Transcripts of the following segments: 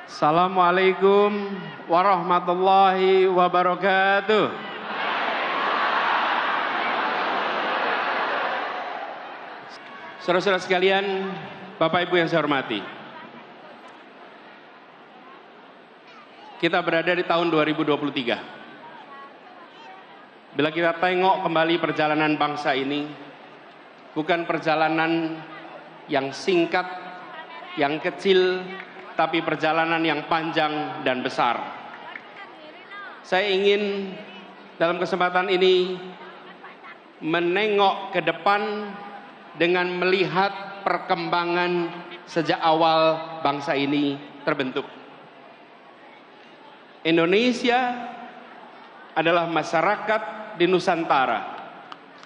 Assalamualaikum warahmatullahi wabarakatuh. Saudara-saudara sekalian, Bapak Ibu yang saya hormati, kita berada di tahun 2023. Bila kita tengok kembali perjalanan bangsa ini, bukan perjalanan yang singkat, yang kecil, tapi perjalanan yang panjang dan besar. Saya ingin dalam kesempatan ini menengok ke depan dengan melihat perkembangan sejak awal bangsa ini terbentuk. Indonesia adalah masyarakat di Nusantara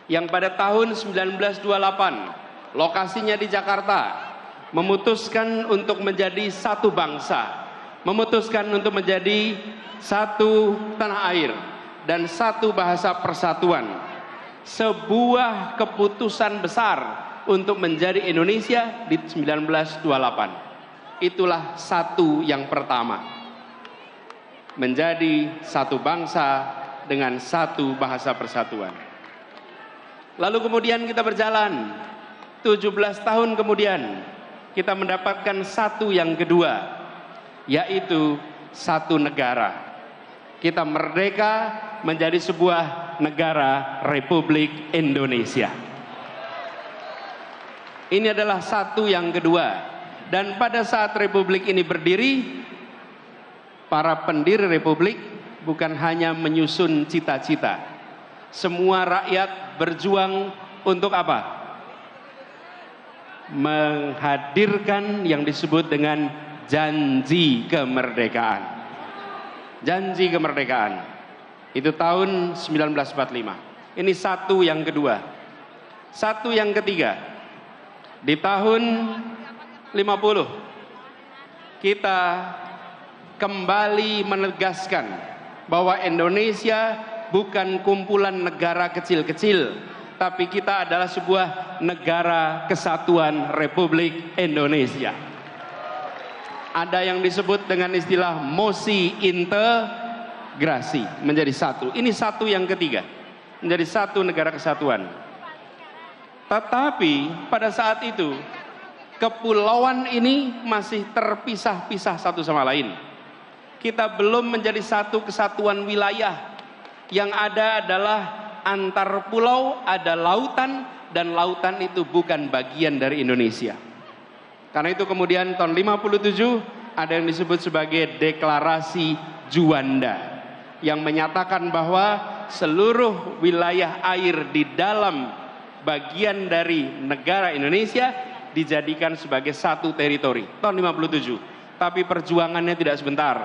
yang pada tahun 1928, lokasinya di Jakarta, memutuskan untuk menjadi satu bangsa, memutuskan untuk menjadi satu tanah air dan satu bahasa persatuan. Sebuah keputusan besar untuk menjadi Indonesia di 1928. Itulah satu yang pertama. Menjadi satu bangsa dengan satu bahasa persatuan. Lalu kemudian kita berjalan 17 tahun kemudian, kita mendapatkan satu yang kedua, yaitu satu negara. Kita merdeka menjadi sebuah negara Republik Indonesia. Ini adalah satu yang kedua. Dan pada saat Republik ini berdiri, para pendiri Republik bukan hanya menyusun cita-cita. Semua rakyat berjuang untuk apa? Menghadirkan yang disebut dengan janji kemerdekaan. Janji kemerdekaan. Itu tahun 1945. Ini satu yang kedua. Satu yang ketiga. Di tahun 50 kita kembali menegaskan bahwa Indonesia bukan kumpulan negara kecil-kecil, tapi kita adalah sebuah negara kesatuan Republik Indonesia. Ada yang disebut dengan istilah mosi integrasi, menjadi satu. Ini satu yang ketiga, menjadi satu negara kesatuan. Tetapi pada saat itu kepulauan ini masih terpisah-pisah satu sama lain. Kita belum menjadi satu kesatuan wilayah. Yang ada adalah antar pulau, ada lautan, dan lautan itu bukan bagian dari Indonesia. Karena itu kemudian tahun 57 ada yang disebut sebagai Deklarasi Juanda, yang menyatakan bahwa seluruh wilayah air di dalam bagian dari negara Indonesia dijadikan sebagai satu teritori. Tahun 57. Tapi perjuangannya tidak sebentar.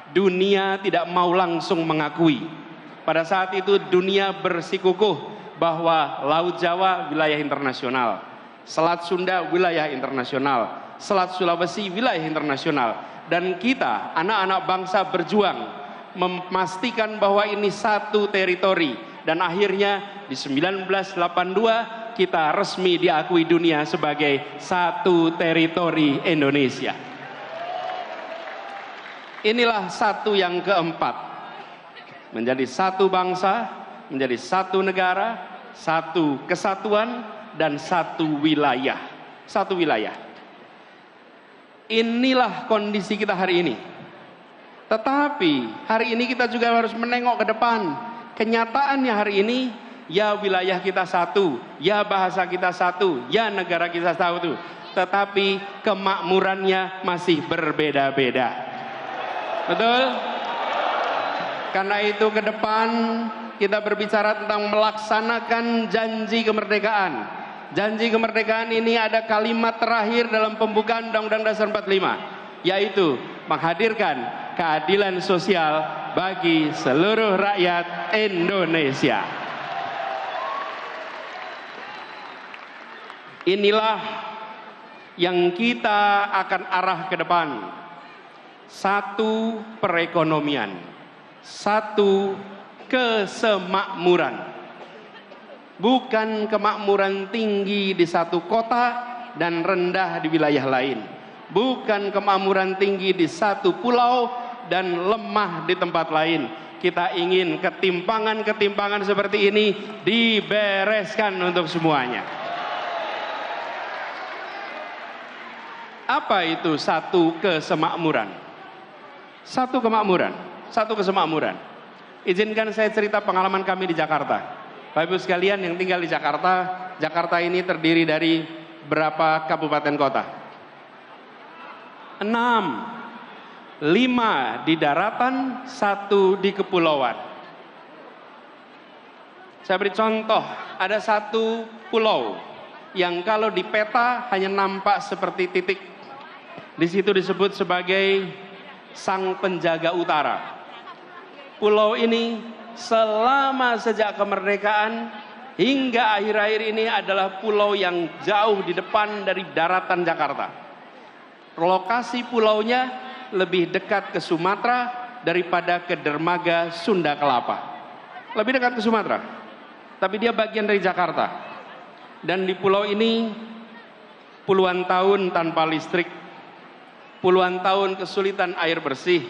Dunia tidak mau langsung mengakui. Pada saat itu dunia bersikukuh bahwa Laut Jawa wilayah internasional, Selat Sunda wilayah internasional, Selat Sulawesi wilayah internasional, dan kita anak-anak bangsa berjuang memastikan bahwa ini satu teritori, dan akhirnya di 1982 kita resmi diakui dunia sebagai satu teritori Indonesia. Inilah satu yang keempat. Menjadi satu bangsa, menjadi satu negara, satu kesatuan, dan satu wilayah. Satu wilayah. Inilah kondisi kita hari ini. Tetapi hari ini kita juga harus menengok ke depan. Kenyataannya hari ini, ya wilayah kita satu, ya bahasa kita satu, ya negara kita satu. Tetapi kemakmurannya masih berbeda-beda. Betul? Karena itu ke depan kita berbicara tentang melaksanakan janji kemerdekaan. Janji kemerdekaan ini ada kalimat terakhir dalam pembukaan Undang-Undang Dasar 45, yaitu menghadirkan keadilan sosial bagi seluruh rakyat Indonesia. Inilah yang kita akan arah ke depan. Satu perekonomian, satu kesemakmuran. Bukan kemakmuran tinggi di satu kota dan rendah di wilayah lain. bukan kemakmuran tinggi di satu pulau dan lemah di tempat lain. Kita ingin ketimpangan-ketimpangan seperti ini dibereskan untuk semuanya. Apa itu satu kesemakmuran? Satu kemakmuran, satu kesemakmuran. Izinkan saya cerita pengalaman kami di Jakarta. Bapak Ibu sekalian yang tinggal di Jakarta, Jakarta ini terdiri dari berapa kabupaten kota? 6. 5 di daratan, 1 di kepulauan. Saya beri contoh, ada satu pulau yang kalau di peta hanya nampak seperti titik. Di situ disebut sebagai Sang Penjaga Utara. Pulau ini selama sejak kemerdekaan hingga akhir-akhir ini adalah pulau yang jauh di depan dari daratan Jakarta. Lokasi pulaunya lebih dekat ke Sumatera daripada ke dermaga Sunda Kelapa. Lebih dekat ke Sumatera. Tapi dia bagian dari Jakarta. Dan di pulau ini puluhan tahun tanpa listrik, puluhan tahun kesulitan air bersih,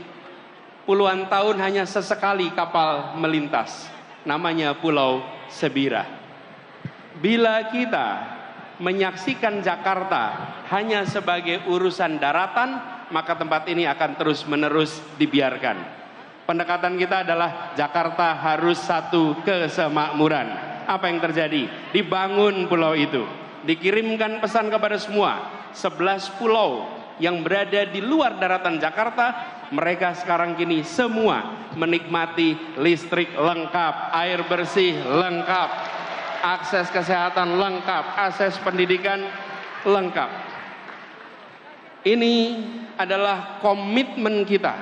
puluhan tahun hanya sesekali kapal melintas. Namanya Pulau Sebira. Bila kita menyaksikan Jakarta hanya sebagai urusan daratan, maka tempat ini akan terus-menerus dibiarkan. Pendekatan kita adalah Jakarta harus satu kesemakmuran. Apa yang terjadi? Dibangun pulau itu. Dikirimkan pesan kepada semua. 11 pulau yang berada di luar daratan Jakarta, mereka sekarang kini semua menikmati listrik lengkap, air bersih lengkap, akses kesehatan lengkap, akses pendidikan lengkap. Ini adalah komitmen kita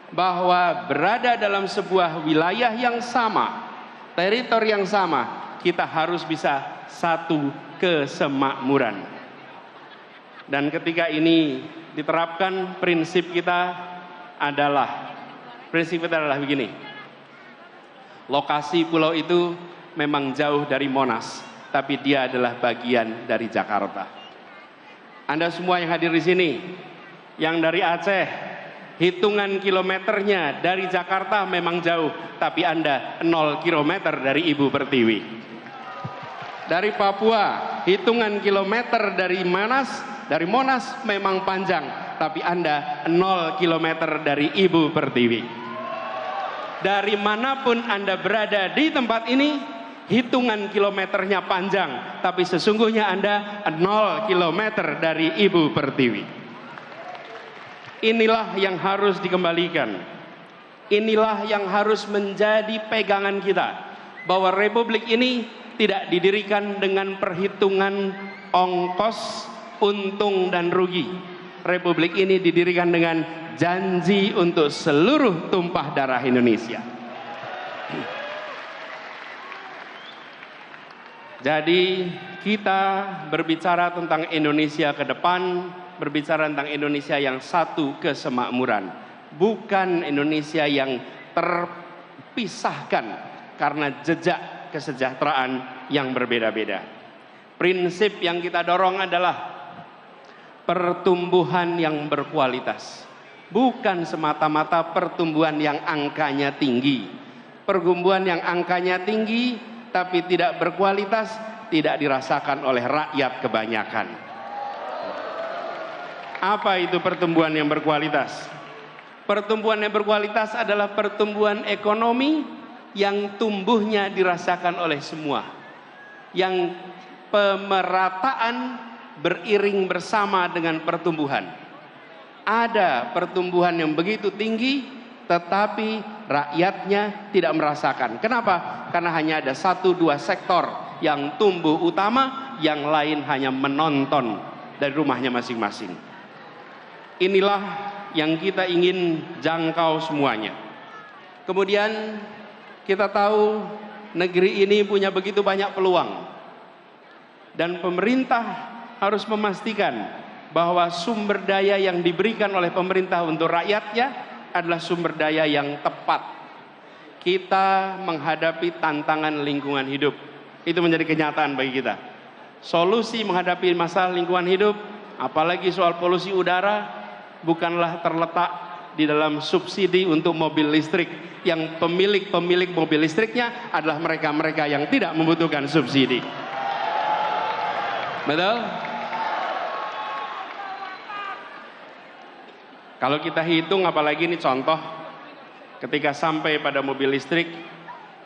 bahwa berada dalam sebuah wilayah yang sama, teritori yang sama, kita harus bisa satu kesemakmuran. Dan ketika ini diterapkan, prinsip kita adalah begini. Lokasi pulau itu memang jauh dari Monas, tapi dia adalah bagian dari Jakarta. Anda semua yang hadir di sini, yang dari Aceh, hitungan kilometernya dari Jakarta memang jauh, tapi Anda 0 kilometer dari Ibu Pertiwi. Dari Papua, hitungan kilometer dari Monas memang panjang, tapi Anda 0 kilometer dari Ibu Pertiwi. Dari manapun Anda berada di tempat ini, hitungan kilometernya panjang, tapi sesungguhnya Anda 0 kilometer dari Ibu Pertiwi. Inilah yang harus dikembalikan. Inilah yang harus menjadi pegangan kita, bahwa republik ini tidak didirikan dengan perhitungan ongkos, untung dan rugi. Republik ini didirikan dengan janji untuk seluruh tumpah darah Indonesia. Jadi kita berbicara tentang Indonesia ke depan, berbicara tentang Indonesia yang satu kesemakmuran, bukan Indonesia yang terpisahkan karena jejak kesejahteraan yang berbeda-beda. Prinsip yang kita dorong adalah pertumbuhan yang berkualitas, bukan semata-mata pertumbuhan yang angkanya tinggi. Pertumbuhan yang angkanya tinggi tapi tidak berkualitas tidak dirasakan oleh rakyat kebanyakan. Apa itu pertumbuhan yang berkualitas? Pertumbuhan yang berkualitas adalah pertumbuhan ekonomi yang tumbuhnya dirasakan oleh semua, yang pemerataan beriring bersama dengan pertumbuhan. Ada pertumbuhan yang begitu tinggi, tetapi rakyatnya tidak merasakan. Kenapa? Karena hanya ada 1-2 sektor yang tumbuh utama, yang lain hanya menonton dari rumahnya masing-masing. Inilah yang kita ingin jangkau semuanya. Kemudian kita tahu negeri ini punya begitu banyak peluang. Dan pemerintah harus memastikan bahwa sumber daya yang diberikan oleh pemerintah untuk rakyatnya adalah sumber daya yang tepat. Kita menghadapi tantangan lingkungan hidup. Itu menjadi kenyataan bagi kita. Solusi menghadapi masalah lingkungan hidup apalagi soal polusi udara, bukanlah terletak di dalam subsidi untuk mobil listrik, yang pemilik mobil listriknya adalah mereka-mereka yang tidak membutuhkan subsidi. Betul? Kalau kita hitung, apalagi ini contoh, ketika sampai pada mobil listrik,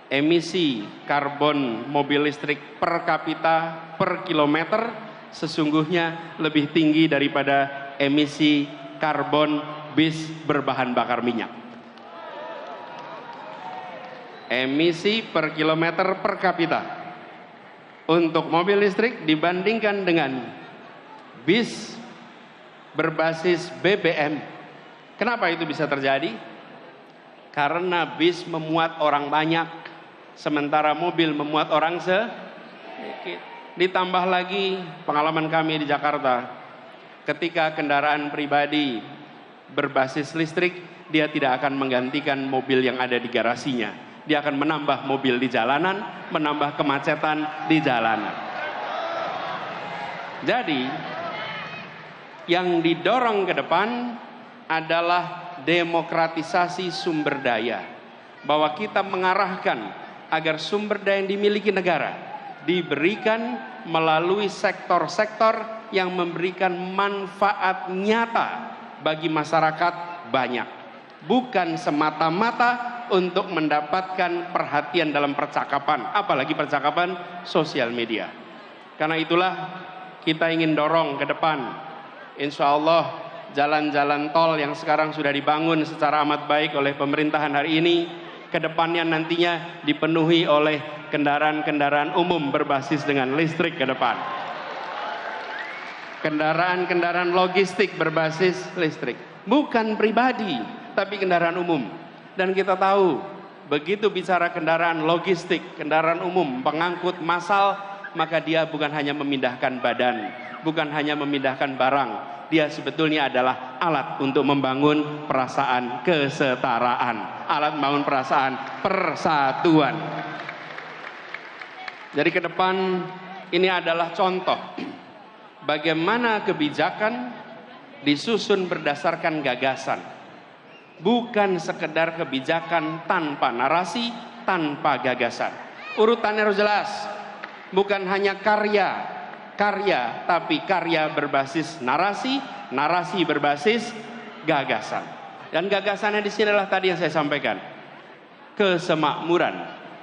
emisi karbon mobil listrik per kapita per kilometer sesungguhnya lebih tinggi daripada emisi karbon bis berbahan bakar minyak. Emisi per kilometer per kapita untuk mobil listrik dibandingkan dengan bis berbasis BBM. Kenapa itu bisa terjadi? Karena bis memuat orang banyak, sementara mobil memuat orang sedikit. Ditambah lagi pengalaman kami di Jakarta, ketika kendaraan pribadi berbasis listrik, dia tidak akan menggantikan mobil yang ada di garasinya. Dia akan menambah mobil di jalanan, menambah kemacetan di jalanan. Jadi, yang didorong ke depan adalah demokratisasi sumber daya. Bahwa kita mengarahkan agar sumber daya yang dimiliki negara diberikan melalui sektor-sektor yang memberikan manfaat nyata bagi masyarakat banyak. Bukan semata-mata untuk mendapatkan perhatian dalam percakapan, apalagi percakapan sosial media. Karena itulah kita ingin dorong ke depan, insya Allah jalan-jalan tol yang sekarang sudah dibangun secara amat baik oleh pemerintahan hari ini, kedepannya nantinya dipenuhi oleh kendaraan-kendaraan umum berbasis dengan listrik ke depan. Kendaraan-kendaraan logistik berbasis listrik. Bukan pribadi, tapi kendaraan umum. Dan kita tahu, begitu bicara kendaraan logistik, kendaraan umum, pengangkut massal, maka dia bukan hanya memindahkan badan, bukan hanya memindahkan barang. Dia sebetulnya adalah alat untuk membangun perasaan kesetaraan, alat membangun perasaan persatuan. Jadi ke depan ini adalah contoh bagaimana kebijakan disusun berdasarkan gagasan, bukan sekedar kebijakan tanpa narasi, tanpa gagasan. Urutannya harus jelas, bukan hanya karya, tapi karya berbasis narasi, narasi berbasis gagasan. Dan gagasannya di sini adalah tadi yang saya sampaikan. Kesemakmuran,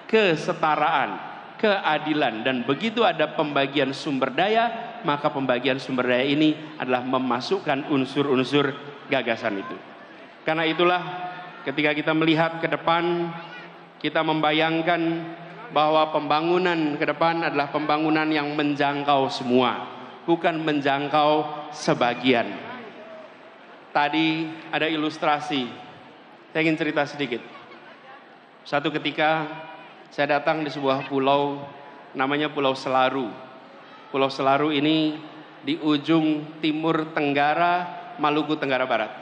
kesetaraan, keadilan, dan begitu ada pembagian sumber daya, maka pembagian sumber daya ini adalah memasukkan unsur-unsur gagasan itu. Karena itulah ketika kita melihat ke depan, kita membayangkan bahwa pembangunan ke depan adalah pembangunan yang menjangkau semua, bukan menjangkau sebagian. Tadi ada ilustrasi, saya ingin cerita sedikit. Satu ketika saya datang di sebuah pulau, namanya Pulau Selaru. Pulau Selaru ini di ujung timur tenggara Maluku Tenggara Barat.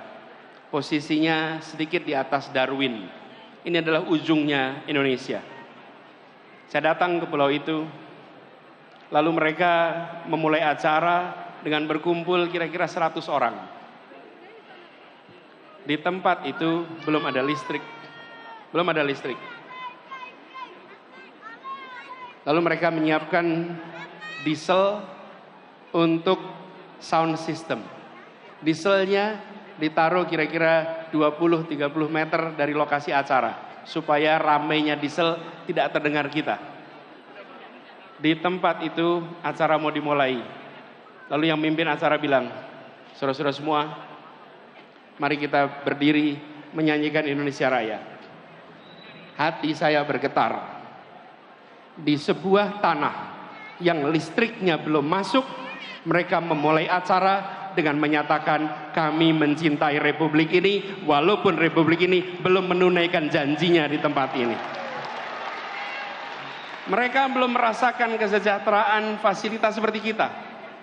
Posisinya sedikit di atas Darwin. Ini adalah ujungnya Indonesia. Saya datang ke pulau itu, lalu mereka memulai acara dengan berkumpul kira-kira 100 orang. Di tempat itu belum ada listrik. Lalu mereka menyiapkan diesel untuk sound system. Dieselnya ditaruh kira-kira 20-30 meter dari lokasi acara, supaya ramainya diesel tidak terdengar kita. Di tempat itu acara mau dimulai. Lalu yang mimpin acara bilang, saudara-saudara semua, mari kita berdiri menyanyikan Indonesia Raya. Hati saya bergetar. Di sebuah tanah yang listriknya belum masuk, mereka memulai acara dengan menyatakan kami mencintai Republik ini walaupun Republik ini belum menunaikan janjinya di tempat ini. Mereka belum merasakan kesejahteraan fasilitas seperti kita.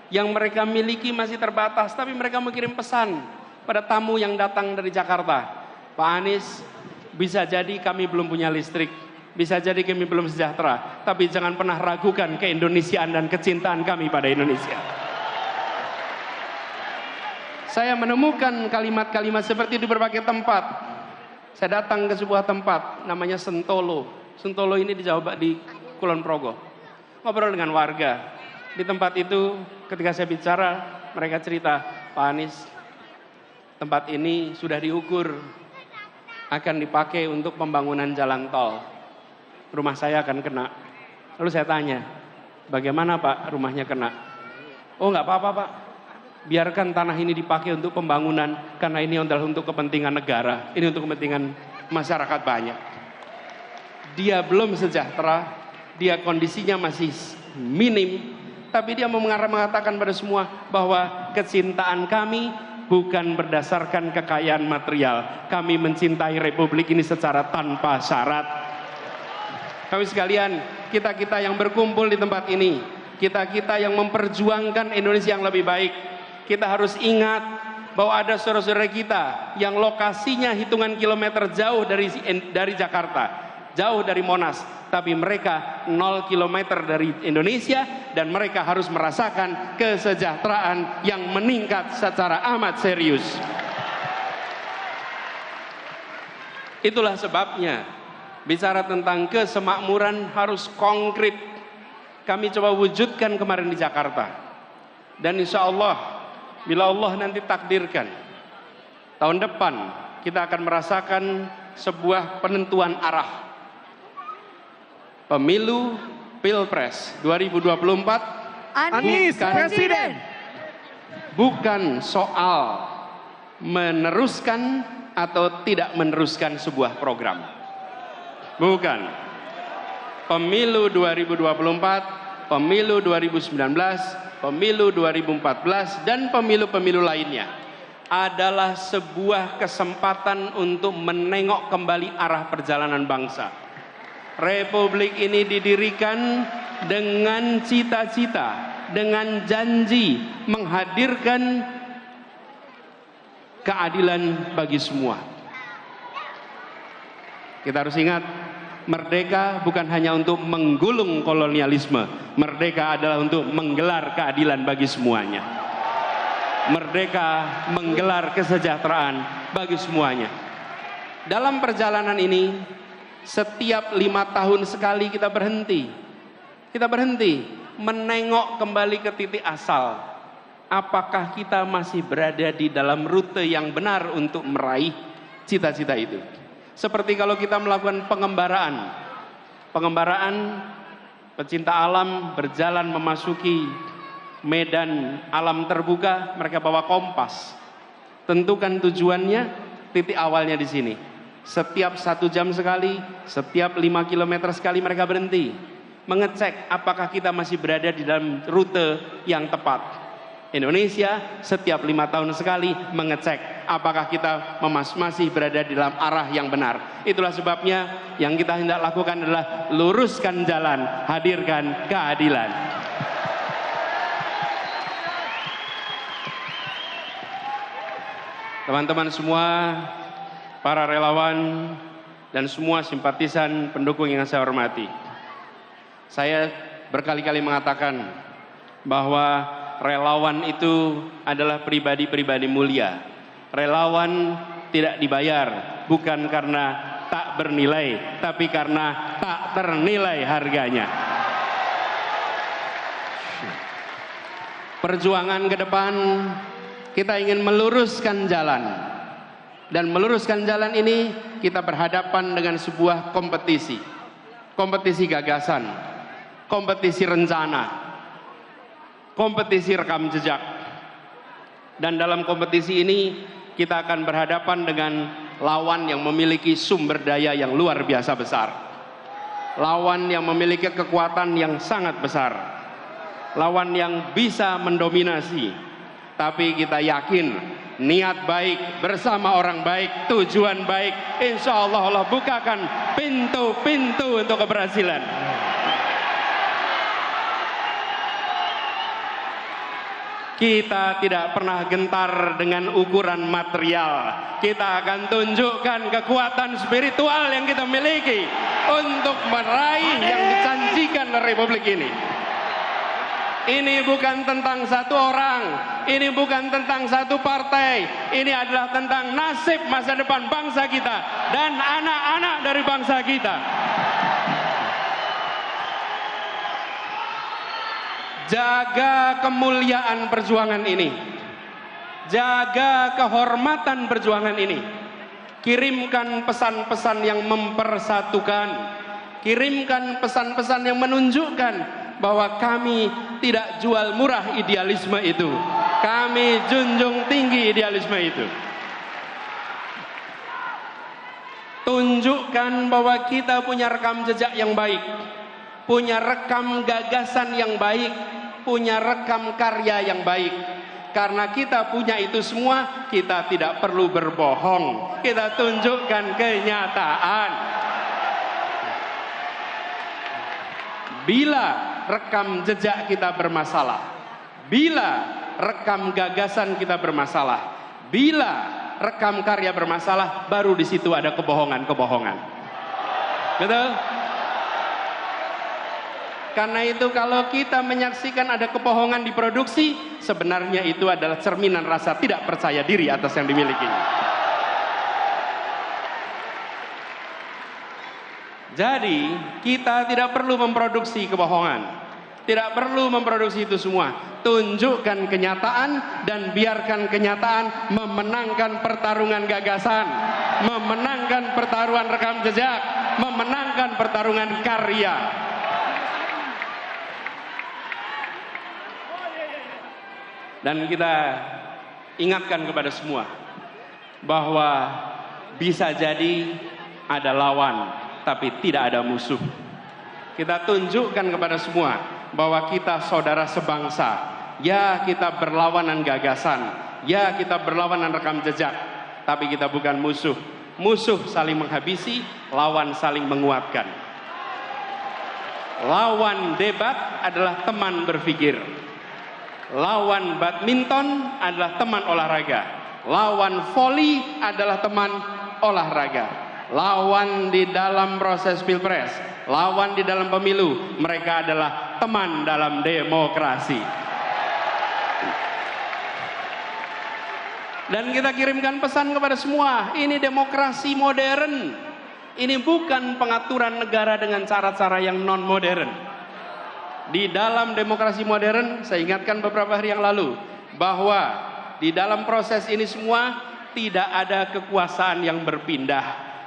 Yang mereka miliki masih terbatas, tapi mereka mengirim pesan pada tamu yang datang dari Jakarta. Pak Anies, bisa jadi kami belum punya listrik, bisa jadi kami belum sejahtera, tapi jangan pernah ragukan keindonesiaan dan kecintaan kami pada Indonesia. Saya menemukan kalimat-kalimat seperti di berbagai tempat. Saya datang ke sebuah tempat namanya Sentolo. Sentolo ini di Jawa, di Kulon Progo. Ngobrol dengan warga. Di tempat itu ketika saya bicara, mereka cerita, Pak Anies, tempat ini sudah diukur akan dipakai untuk pembangunan jalan tol. Rumah saya akan kena. Lalu saya tanya, bagaimana Pak rumahnya kena? Oh nggak apa-apa Pak. Biarkan tanah ini dipakai untuk pembangunan karena ini adalah untuk kepentingan negara, ini untuk kepentingan masyarakat banyak. Dia belum sejahtera, dia kondisinya masih minim, tapi dia mengatakan pada semua bahwa kecintaan kami bukan berdasarkan kekayaan material. Kami mencintai Republik ini secara tanpa syarat. Kami sekalian, kita-kita yang berkumpul di tempat ini, kita-kita yang memperjuangkan Indonesia yang lebih baik, kita harus ingat bahwa ada saudara-saudara kita yang lokasinya hitungan kilometer jauh dari Jakarta, jauh dari Monas, tapi mereka 0 kilometer dari Indonesia dan mereka harus merasakan kesejahteraan yang meningkat secara amat serius. Itulah sebabnya bicara tentang kesemakmuran harus konkret. Kami coba wujudkan kemarin di Jakarta, dan insya Allah bila Allah nanti takdirkan, tahun depan kita akan merasakan sebuah penentuan arah. Pemilu Pilpres 2024 Anies Presiden. Bukan soal meneruskan atau tidak meneruskan sebuah program. Bukan. Pemilu 2024, pemilu 2019, pemilu 2014 dan pemilu-pemilu lainnya adalah sebuah kesempatan untuk menengok kembali arah perjalanan bangsa. Republik ini didirikan dengan cita-cita, dengan janji menghadirkan keadilan bagi semua. Kita harus ingat, merdeka bukan hanya untuk menggulung kolonialisme, merdeka adalah untuk menggelar keadilan bagi semuanya. Merdeka menggelar kesejahteraan bagi semuanya. Dalam perjalanan ini, setiap 5 tahun sekali kita berhenti. Kita berhenti menengok kembali ke titik asal. Apakah kita masih berada di dalam rute yang benar untuk meraih cita-cita itu? Seperti kalau kita melakukan pengembaraan. Pengembaraan, pecinta alam berjalan memasuki medan alam terbuka, mereka bawa kompas. Tentukan tujuannya, titik awalnya di sini. Setiap 1 jam sekali, setiap 5 kilometer sekali mereka berhenti. Mengecek apakah kita masih berada di dalam rute yang tepat. Indonesia setiap 5 tahun sekali mengecek apakah kita masih berada di dalam arah yang benar. Itulah sebabnya yang kita hendak lakukan adalah luruskan jalan, hadirkan keadilan. Teman-teman semua, para relawan dan semua simpatisan pendukung yang saya hormati, saya berkali-kali mengatakan bahwa relawan itu adalah pribadi-pribadi mulia. Relawan tidak dibayar bukan karena tak bernilai, tapi karena tak ternilai harganya. Perjuangan ke depan kita ingin meluruskan jalan, dan meluruskan jalan ini kita berhadapan dengan sebuah kompetisi, kompetisi gagasan, kompetisi rencana, kompetisi rekam jejak. Dan dalam kompetisi ini kita akan berhadapan dengan lawan yang memiliki sumber daya yang luar biasa besar, lawan yang memiliki kekuatan yang sangat besar, lawan yang bisa mendominasi. Tapi kita yakin niat baik bersama orang baik, tujuan baik, insya Allah Allah bukakan pintu-pintu untuk keberhasilan. Kita tidak pernah gentar dengan ukuran material. Kita akan tunjukkan kekuatan spiritual yang kita miliki untuk meraih yang dijanjikan oleh Republik ini. Ini bukan tentang satu orang, ini bukan tentang satu partai, ini adalah tentang nasib masa depan bangsa kita dan anak-anak dari bangsa kita. Jaga kemuliaan perjuangan ini, jaga kehormatan perjuangan ini. Kirimkan pesan-pesan yang mempersatukan, kirimkan pesan-pesan yang menunjukkan bahwa kami tidak jual murah idealisme itu, kami junjung tinggi idealisme itu. Tunjukkan bahwa kita punya rekam jejak yang baik, punya rekam gagasan yang baik, punya rekam karya yang baik. Karena kita punya itu semua, kita tidak perlu berbohong, kita tunjukkan kenyataan. Bila rekam jejak kita bermasalah, bila rekam gagasan kita bermasalah, bila rekam karya bermasalah, baru di situ ada kebohongan-kebohongan. Betul? Karena itu kalau kita menyaksikan ada kebohongan diproduksi, sebenarnya itu adalah cerminan rasa tidak percaya diri atas yang dimilikinya. Jadi kita tidak perlu memproduksi kebohongan, tidak perlu memproduksi itu semua. Tunjukkan kenyataan dan biarkan kenyataan memenangkan pertarungan gagasan, memenangkan pertarungan rekam jejak, memenangkan pertarungan karya. Dan kita ingatkan kepada semua bahwa bisa jadi ada lawan, tapi tidak ada musuh. Kita tunjukkan kepada semua bahwa kita saudara sebangsa. Ya, kita berlawanan gagasan, ya kita berlawanan rekam jejak, tapi kita bukan musuh. Musuh saling menghabisi, lawan saling menguatkan. Lawan debat adalah teman berpikir. Lawan badminton adalah teman olahraga. Lawan voli adalah teman olahraga. Lawan di dalam proses pilpres, lawan di dalam pemilu, mereka adalah teman dalam demokrasi. Dan kita kirimkan pesan kepada semua, ini demokrasi modern. Ini bukan pengaturan negara dengan cara-cara yang non-modern. Di dalam demokrasi modern, saya ingatkan beberapa hari yang lalu, bahwa di dalam proses ini semua tidak ada kekuasaan yang berpindah,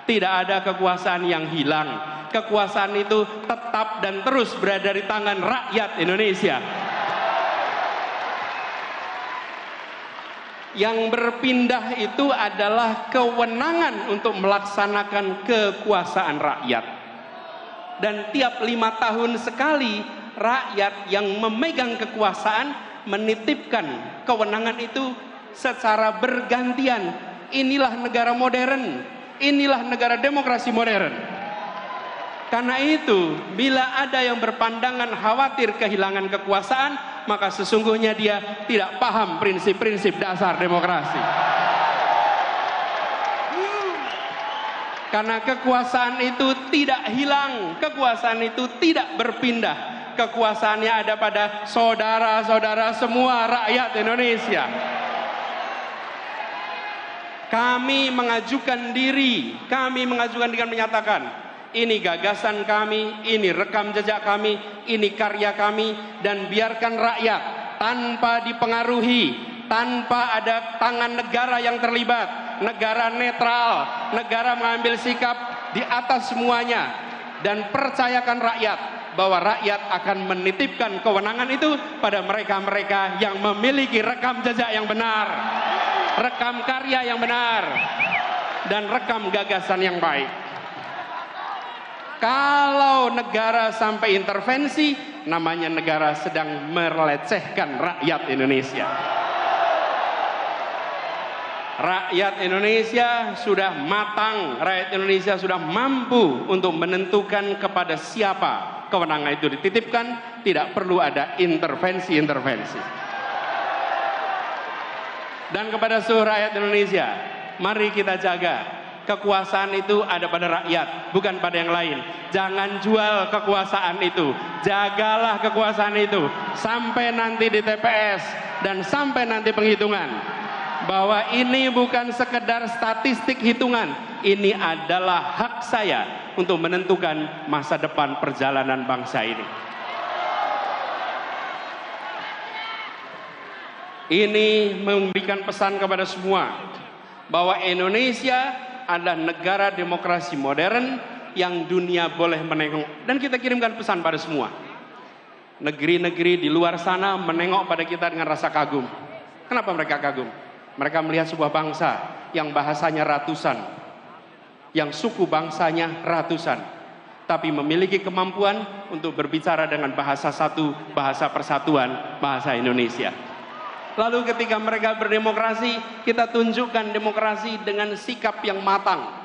tidak ada kekuasaan yang hilang. Kekuasaan itu tetap dan terus berada di tangan rakyat Indonesia. Yang berpindah itu adalah kewenangan untuk melaksanakan kekuasaan rakyat. Dan tiap 5 tahun sekali, rakyat yang memegang kekuasaan menitipkan kewenangan itu secara bergantian. Inilah negara modern, inilah negara demokrasi modern. Karena itu, bila ada yang berpandangan khawatir kehilangan kekuasaan, maka sesungguhnya dia tidak paham prinsip-prinsip dasar demokrasi. Karena kekuasaan itu tidak hilang, kekuasaan itu tidak berpindah. Kekuasaannya ada pada saudara-saudara semua rakyat Indonesia. Kami mengajukan diri, kami mengajukan dengan menyatakan, ini gagasan kami, ini rekam jejak kami, ini karya kami, dan biarkan rakyat tanpa dipengaruhi, tanpa ada tangan negara yang terlibat, negara netral, negara mengambil sikap di atas semuanya, dan percayakan rakyat bahwa rakyat akan menitipkan kewenangan itu pada mereka-mereka yang memiliki rekam jejak yang benar, rekam karya yang benar, dan rekam gagasan yang baik. Kalau negara sampai intervensi, namanya negara sedang melecehkan rakyat Indonesia. Rakyat Indonesia sudah matang, rakyat Indonesia sudah mampu untuk menentukan kepada siapa kewenangan itu dititipkan, tidak perlu ada intervensi-intervensi. Dan kepada seluruh rakyat Indonesia, mari kita jaga Kekuasaan itu ada pada rakyat, bukan pada yang lain. Jangan jual kekuasaan itu. Jagalah kekuasaan itu sampai nanti di TPS dan sampai nanti penghitungan. Bahwa ini bukan sekedar statistik hitungan. Ini adalah hak saya untuk menentukan masa depan perjalanan bangsa ini. Ini memberikan pesan kepada semua bahwa Indonesia adalah negara demokrasi modern yang dunia boleh menengok. Dan kita kirimkan pesan pada semua. Negeri-negeri di luar sana menengok pada kita dengan rasa kagum. Kenapa mereka kagum? Mereka melihat sebuah bangsa yang bahasanya ratusan, yang suku bangsanya ratusan, tapi memiliki kemampuan untuk berbicara dengan bahasa satu, bahasa persatuan, bahasa Indonesia. Lalu ketika mereka berdemokrasi, kita tunjukkan demokrasi dengan sikap yang matang.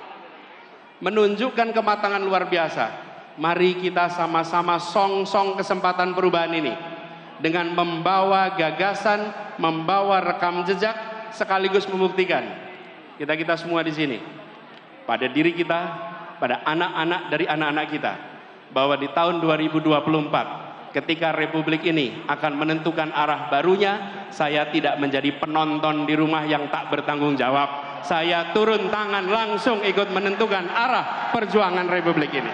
Menunjukkan kematangan luar biasa. Mari kita sama-sama song-song kesempatan perubahan ini. Dengan membawa gagasan, membawa rekam jejak, sekaligus membuktikan. Kita semua di sini. Pada diri kita, pada anak-anak dari anak-anak kita. Bahwa di tahun 2024, ketika Republik ini akan menentukan arah barunya, saya tidak menjadi penonton di rumah yang tak bertanggung jawab. Saya turun tangan langsung ikut menentukan arah perjuangan Republik ini.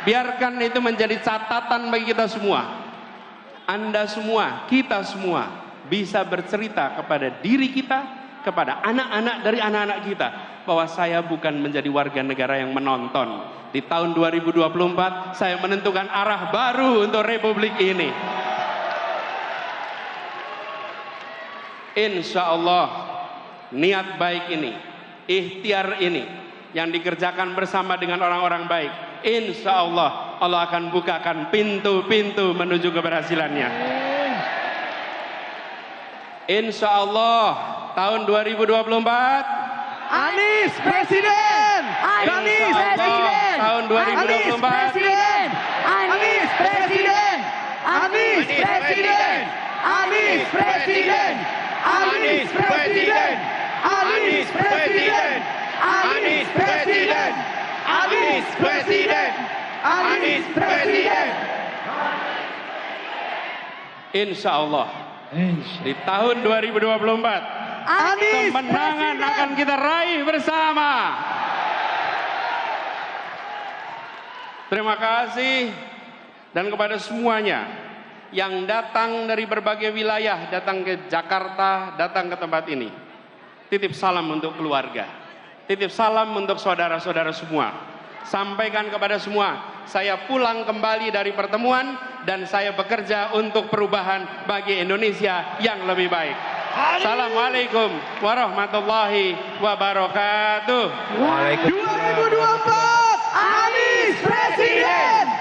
Biarkan itu menjadi catatan bagi kita semua. Anda semua, kita semua bisa bercerita kepada diri kita, kepada anak-anak dari anak-anak kita, bahwa saya bukan menjadi warga negara yang menonton. Di tahun 2024 saya menentukan arah baru untuk Republik ini. Insya Allah niat baik ini, ikhtiar ini yang dikerjakan bersama dengan orang-orang baik, insya Allah Allah akan bukakan pintu-pintu menuju keberhasilannya. Insya Allah tahun 2024 Anies Presiden! Anies Presiden! Tahun 2024 Anies Presiden! Anies Presiden! Anies Presiden! Anies Presiden! Anies Presiden! Anies Presiden! Anies Presiden! Anies Presiden! Insya Allah di tahun 2024 kemenangan akan kita raih bersama. Terima kasih. Dan kepada semuanya yang datang dari berbagai wilayah, datang ke Jakarta, datang ke tempat ini, titip salam untuk keluarga, titip salam untuk saudara-saudara semua. Sampaikan kepada semua, saya pulang kembali dari pertemuan dan saya bekerja untuk perubahan bagi Indonesia yang lebih baik. Assalamualaikum warahmatullahi wabarakatuh. 2024